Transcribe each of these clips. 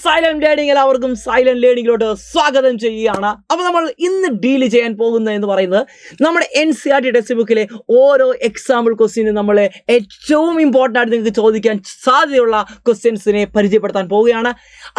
Silent learning എല്ലാവർക്കും silent ലേണിംഗിലോട്ട് സ്വാഗതം ചെയ്യുകയാണ്. അപ്പോൾ നമ്മൾ ഇന്ന് ഡീൽ ചെയ്യാൻ പോകുന്നത് എന്ന് പറയുന്നത് നമ്മുടെ NCERT ടെക്സ്റ്റ് ബുക്കിലെ ഓരോ എക്സാമ്പിൾ ക്വസ്റ്റ്യനും നമ്മൾ ഏറ്റവും ഇമ്പോർട്ടൻ്റ് ആയിട്ട് നിങ്ങൾക്ക് ചോദിക്കാൻ സാധ്യതയുള്ള ക്വസ്റ്റ്യൻസിനെ പരിചയപ്പെടുത്താൻ പോവുകയാണ്.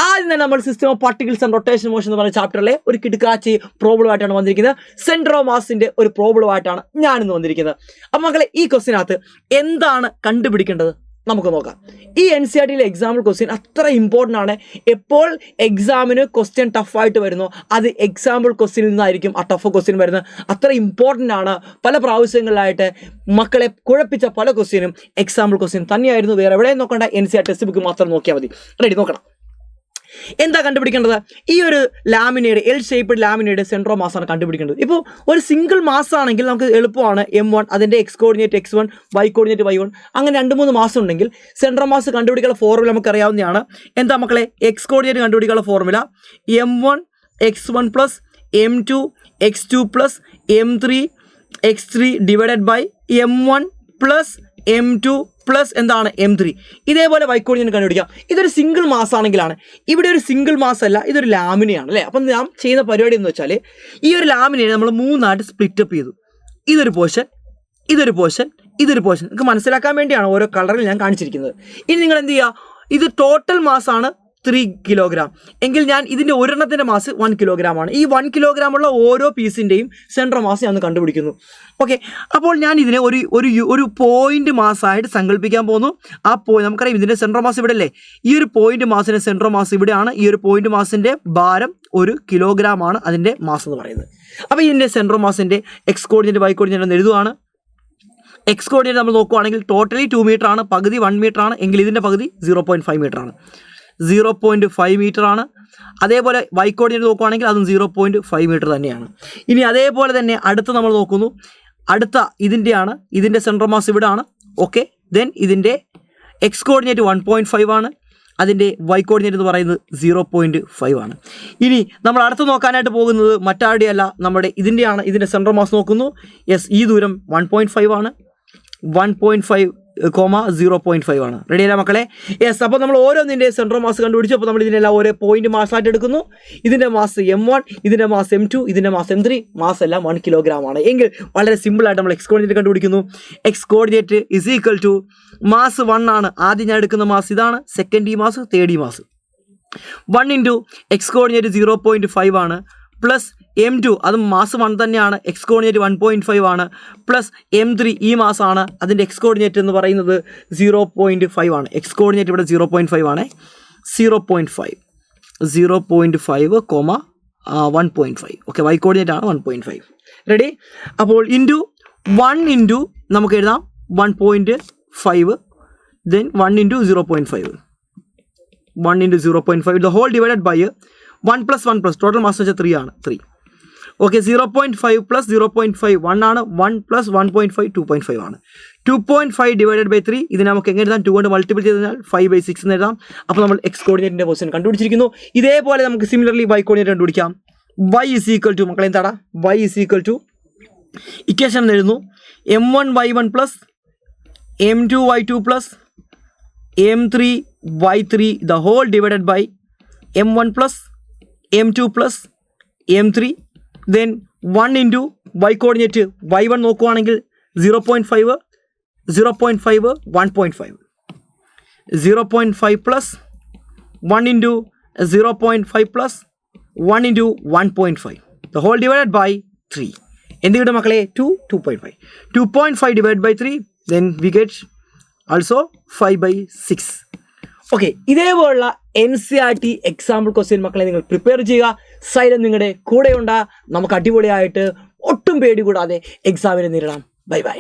ആദ്യം തന്നെ നമ്മൾ system of particles and rotation motion എന്ന് പറയുന്ന ചാപ്റ്ററിലെ ഒരു കിടക്കാച്ചി പ്രോബ്ലം ആയിട്ടാണ് വന്നിരിക്കുന്നത്. സെൻറ്റർ ഓഫ് മാസിൻ്റെ ഒരു പ്രോബ്ലം ആയിട്ടാണ് ഞാനിന്ന് വന്നിരിക്കുന്നത്. അപ്പോൾ മക്കളെ, ഈ ക്വസ്റ്റ്യനകത്ത് എന്താണ് കണ്ടുപിടിക്കേണ്ടത് നമുക്ക് നോക്കാം. ഈ NCERTയിലെ എക്സാമ്പിൾ ക്വസ്റ്റ്യൻ അത്ര ഇമ്പോർട്ടൻ്റ് ആണ്. എപ്പോൾ എക്സാമിന് ക്വസ്റ്റ്യൻ ടഫായിട്ട് വരുന്നോ അത് എക്സാമ്പിൾ ക്വസ്റ്റ്യനിൽ നിന്നായിരിക്കും ആ ടഫ് ക്വസ്റ്റ്യൻ വരുന്നത്. അത്ര ഇമ്പോർട്ടൻ്റ് ആണ്. പല പ്രാവശ്യങ്ങളിലായിട്ട് മക്കളെ കുഴപ്പിച്ച പല ക്വസ്റ്റ്യനും എക്സാമ്പിൾ ക്വസ്റ്റ്യൻ തന്നെയായിരുന്നു. വേറെ എവിടെയും നോക്കണ്ട, NCERT ടെക്സ്റ്റ് ബുക്ക് മാത്രം നോക്കിയാൽ മതി. റെഡി, നോക്കണം. എന്താ കണ്ടുപിടിക്കേണ്ടത്? ഈ ഒരു ലാമിനയുടെ എൽ ഷേപ്ഡ് ലാമിനയുടെ സെൻട്രോ മാസാണ് കണ്ടുപിടിക്കേണ്ടത്. ഇപ്പോൾ ഒരു സിംഗിൾ മാസ് ആണെങ്കിൽ നമുക്ക് എളുപ്പമാണ്. M1 അതിൻ്റെ X coordinate X1, Y coordinate Y1, അങ്ങനെ 2-3 മാസം ഉണ്ടെങ്കിൽ സെൻട്രോ മാസ് കണ്ടുപിടിക്കാനുള്ള ഫോർമുല നമുക്ക് അറിയാവുന്നതാണ്. എന്താ മക്കളെ? എക്സ് കോർഡിനേറ്റ് കണ്ടുപിടിക്കാനുള്ള formula M1 X1 plus M2 X2 plus M3 X3 divided by M1 plus M2 plus എന്താണ് M3. ഇതേപോലെ Y കോർഡിനേറ്റ് കണ്ടുപിടിക്കാം. ഇതൊരു സിംഗിൾ മാസ് ആണെങ്കിലാണ്. ഇവിടെ ഒരു സിംഗിൾ മാസ് അല്ല, ഇതൊരു ലാമിനയാണ് അല്ലേ. അപ്പം ഞാൻ ചെയ്യുന്ന പരിപാടി എന്ന് വെച്ചാൽ ഈ ഒരു ലാമിനെ നമ്മൾ 3ആയിട്ട് സ്പ്ലിറ്റപ്പ് ചെയ്തു. ഇതൊരു പോർഷൻ, ഇതൊരു പോർഷൻ, ഇതൊരു പോർഷൻ. നിങ്ങൾക്ക് മനസ്സിലാക്കാൻ വേണ്ടിയാണ് ഓരോ കളറിൽ ഞാൻ കാണിച്ചിരിക്കുന്നത്. ഇനി നിങ്ങൾ എന്ത് ചെയ്യുക? ഇത് ടോട്ടൽ മാസാണ് 3 കിലോഗ്രാം എങ്കിൽ ഞാൻ ഇതിൻ്റെ ഒരെണ്ണത്തിൻ്റെ മാസ് 1 കിലോഗ്രാം ആണ്. ഈ 1 കിലോഗ്രാം ഉള്ള ഓരോ പീസിൻ്റെയും സെൻട്രൽ മാസ് ഞാൻ കണ്ടുപിടിക്കുന്നു. ഓക്കെ, അപ്പോൾ ഞാൻ ഇതിനെ ഒരു പോയിന്റ് മാസമായിട്ട് സങ്കല്പിക്കാൻ പോകുന്നു. ആ നമുക്കറിയാം ഇതിൻ്റെ സെൻട്രൽ മാസ് ഇവിടെ അല്ലേ. ഈ ഒരു പോയിന്റ് മാസിൻ്റെ സെൻട്രൽ മാസ് ഇവിടെയാണ്. ഈ ഒരു പോയിന്റ് മാസിൻ്റെ ഭാരം 1 കിലോഗ്രാം ആണ് അതിൻ്റെ മാസ് എന്ന് പറയുന്നത്. അപ്പോൾ ഇതിൻ്റെ സെൻട്രൽ മാസിൻ്റെ എക്സ് കോർഡിനേറ്റ് Y കോർഡിനേറ്റ് എന്ന് എഴുതുവാണ്. എക്സ് കോർഡിനേറ്റ് നമ്മൾ നോക്കുവാണെങ്കിൽ ടോട്ടലി 2 മീറ്റർ ആണ്, പകുതി 1 മീറ്റർ ആണ്. എങ്കിൽ ഇതിൻ്റെ പകുതി 0.5 മീറ്റർ ആണ്. 0.5 മീറ്റർ ആണ്. അതേപോലെ Y കോർഡിനേറ്റ് നോക്കുകയാണെങ്കിൽ അതും 0.5 മീറ്റർ തന്നെയാണ്. ഇനി അതേപോലെ തന്നെ അടുത്ത നമ്മൾ നോക്കുന്നു. അടുത്ത ഇതിൻ്റെയാണ്, ഇതിൻ്റെ സെൻട്രൽ മാസ് ഇവിടെ ആണ്. ഓക്കെ, ദെൻ ഇതിൻ്റെ എക്സ് കോർഡിനേറ്റ് 1.5 ആണ്. അതിൻ്റെ Y കോർഡിനേറ്റ് എന്ന് പറയുന്നത് 0.5 ആണ്. ഇനി നമ്മൾ അടുത്ത് നോക്കാനായിട്ട് പോകുന്നത് മറ്റാരുടെയല്ല, നമ്മുടെ ഇതിൻ്റെയാണ്. ഇതിൻ്റെ സെൻട്രൽ മാസ് നോക്കുന്നു. യെസ്, ഈ ദൂരം 1.5 ആണ്. 1.5, 0.5 ആണ്. റെഡിയല്ല മക്കളെ? യെസ്. അപ്പോൾ നമ്മൾ ഓരോന്നിൻ്റെ സെൻട്രൽ മാസ് കണ്ടുപിടിച്ചു. അപ്പോൾ നമ്മൾ ഇതിനെല്ലാം ഓരോ പോയിന്റ് മാസമായിട്ട് എടുക്കുന്നു. ഇതിൻ്റെ മാസ് M1, ഇതിൻ്റെ മാസ് M2, ഇതിൻ്റെ മാസ് M3, മാസ് എല്ലാം 1 കിലോഗ്രാം ആണ്. എങ്കിൽ വളരെ സിമ്പിളായിട്ട് നമ്മൾ എക്സ് കോർഡിനേറ്റ് കണ്ടുപിടിക്കുന്നു. X coordinate is equal to mass 1 ആണ്. ആദ്യം ഞാൻ എടുക്കുന്ന മാസ് ഇതാണ്, സെക്കൻഡ് ഈ മാസ്, തേർഡ് ഈ മാസ്. 1 ഇൻറ്റു എക്സ് കോർഡിനേറ്റ് 0.5 ആണ്, പ്ലസ് M2 അതും മാസ് 1 തന്നെയാണ്. എക്സ് കോർഡിനേറ്റ് 1.5 ആണ്, പ്ലസ് M3 ഈ മാസമാണ്. അതിൻ്റെ എക്സ് കോർഡിനേറ്റ് എന്ന് പറയുന്നത് 0.5 ആണ്. എക്സ് കോർഡിനേറ്റ് ഇവിടെ 0.5 ആണ്. 0.5, 1.5. ഓക്കെ, Y കോർഡിനേറ്റ് ആണ് 1.5. റെഡി? അപ്പോൾ ഇൻറ്റു 1 ഇൻറ്റു നമുക്ക് എഴുതാം 1.5, then 1 into 0.5, 1 into 0.5 whole whole divided ബൈ 1 പ്ലസ് 1 പ്ലസ് ടോട്ടൽ മാസ് വെച്ചാൽ 3 ആണ്. 3. ഓക്കെ, 0.5 പ്ലസ് 0.5 1 ആണ്. 1 പ്ലസ് 1.5 2.5 ആണ്. 2.5 ഡിവൈഡഡ് ബൈ 3. ഇതിന് നമുക്ക് എങ്ങനെ എഴുതാം? 2 കൊണ്ട് മൾട്ടിപ്പിൾ ചെയ്ത് കഴിഞ്ഞാൽ 5/6 എന്ന് എഴുതാം. അപ്പോൾ നമ്മൾ എക്സ് കോർഡിനേറ്റിൻ്റെ പൊസിഷൻ കണ്ടുപിടിച്ചിരിക്കുന്നു. ഇതേപോലെ നമുക്ക് സിമിലർലി Y കോർഡിനേറ്റ് കണ്ടുപിടിക്കാം. Y ഇസ് ഈക്വൽ ടു മക്കളെ എന്താടാ? Y is equal to equation എഴുതുന്നു. M1 Y1 plus M2 Y2 plus M3 Y3 the whole divided by M1 plus M2 plus M3, then 1 into Y coordinate Y1 നോക്കുവാണെങ്കിൽ 0.5, 1.5, 0.5 plus 1 into 0.5 plus 1 into 1.5 the whole divided by 3. എന്ത് കിട്ടും മക്കളെ? 2.5. 2.5 divide by 3, then we get also 5/6. Okay, ഇതേപോലുള്ള NCERT example question മക്കളെ നിങ്ങൾ prepare ചെയ്യുക. സൈലൻ നിങ്ങളുടെ കൂടെയുണ്ട്. നമുക്ക് അടിപൊളിയായിട്ട് ഒട്ടും പേടി കൂടാതെ എക്സാമിനെ നേരിടാം. Bye bye.